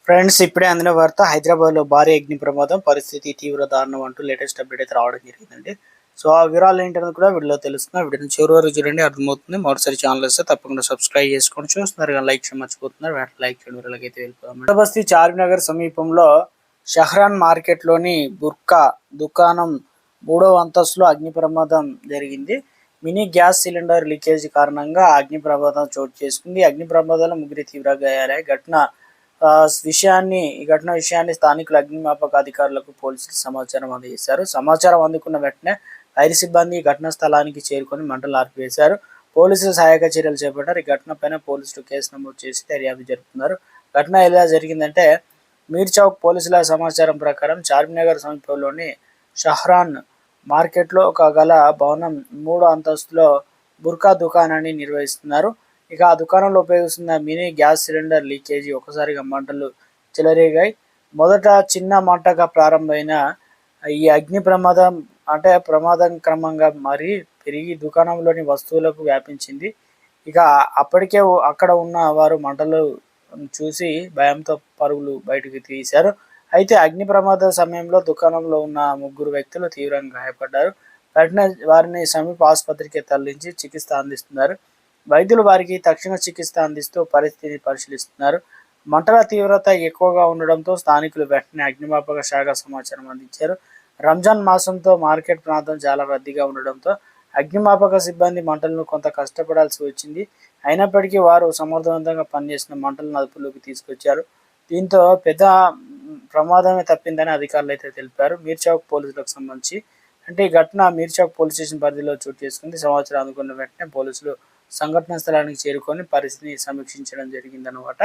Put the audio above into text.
Friends ఇప్పుడే అందిన వార్త హైదరాబాద్లో భారీ అగ్ని ప్రమాదం పరిస్థితి తీవ్ర దారుణం అంటూ లేటెస్ట్ అప్డేట్ అయితే రావడం జరిగిందండి. సో ఆ వివరాలు ఏంటనేది కూడా వీడియోలో తెలుస్తుంది. వీడియోని చివరి వరకు చూడండి, అర్థమవుతుంది. మరోసారి ఛానల్ వస్తే తప్పకుండా సబ్స్క్రైబ్ చేసుకోండి. చూస్తున్నారు కానీ లైక్ చేయడం మర్చిపోతున్నారు. వెంటనే లైక్ చేయడం వీళ్ళకైతే వెళ్ళిపోదాం. బస్తీ చార్మినగర్ సమీపంలో షహ్రాన్ మార్కెట్లోని బుర్కా దుకాణం 3వ అంతస్తులో అగ్ని ప్రమాదం జరిగింది. మినీ గ్యాస్ సిలిండర్ లీకేజ్ కారణంగా అగ్ని ప్రమాదం చోటు చేసుకుంది. అగ్ని ప్రమాదంలో ముగ్గురు తీవ్ర గాయాలయ్యాయి. ఈ ఘటన విషయాన్ని స్థానికులు అగ్నిమాపక అధికారులకు పోలీసులు సమాచారం అందజేశారు. సమాచారం అందుకున్న వెంటనే ఫైర్ సిబ్బంది ఘటనా స్థలానికి చేరుకొని మంటలు ఆర్పివేశారు. పోలీసులు సహాయక చర్యలు చేపట్టారు. ఈ ఘటనపైన పోలీసులు కేసు నమోదు చేసి దర్యాప్తు జరుపుతున్నారు. ఘటన ఎలా జరిగిందంటే, మీర్ చౌక్ పోలీసుల సమాచారం ప్రకారం చార్మినగర్ సమీపంలోని షహ్రాన్ మార్కెట్లో గల భవనం 3వ అంతస్తులో బుర్కా దుకాణాన్ని నిర్వహిస్తున్నారు. ఇక ఆ దుకాణంలో ఉపయోగిస్తున్న మినీ గ్యాస్ సిలిండర్ లీకేజీ ఒకసారిగా మంటలు చెలరేగాయి. మొదట చిన్న మంటగా ప్రారంభమైన ఈ అగ్ని ప్రమాదం క్రమంగా పెరిగి దుకాణంలోని వస్తువులకు వ్యాపించింది. ఇక అప్పటికే అక్కడ ఉన్న వారు మంటలు చూసి భయంతో పరుగులు బయటకు తీశారు. అయితే అగ్ని ప్రమాద సమయంలో దుకాణంలో ఉన్న ముగ్గురు వ్యక్తులు తీవ్రంగా గాయపడ్డారు. వెంటనే వారిని సమీప ఆసుపత్రికి తరలించి చికిత్స అందిస్తున్నారు. వైద్యులు వారికి తక్షణ చికిత్స అందిస్తూ పరిస్థితిని పరిశీలిస్తున్నారు. మంటల తీవ్రత ఎక్కువగా ఉండడంతో స్థానికులు వెంటనే అగ్నిమాపక శాఖ సమాచారం అందించారు. రంజాన్ మాసంతో మార్కెట్ ప్రాంతం చాలా రద్దీగా ఉండడంతో అగ్నిమాపక సిబ్బంది మంటలను కొంత కష్టపడాల్సి వచ్చింది. అయినప్పటికీ వారు సమర్థవంతంగా పనిచేసిన మంటలను అదుపులోకి తీసుకొచ్చారు. దీంతో పెద్ద ప్రమాదమే తప్పిందని అధికారులు అయితే తెలిపారు. మీర్ చౌక్ పోలీసులకు సంబంధించి ఈ ఘటన మీర్ చౌక్ పోలీస్ స్టేషన్ పరిధిలో చోటు చేసుకుంది. సమాచారం అందుకున్న వెంటనే పోలీసులు సంఘటనా స్థలానికి చేరుకొని పరిస్థితిని సమీక్షించడం జరిగిందన్నమాట.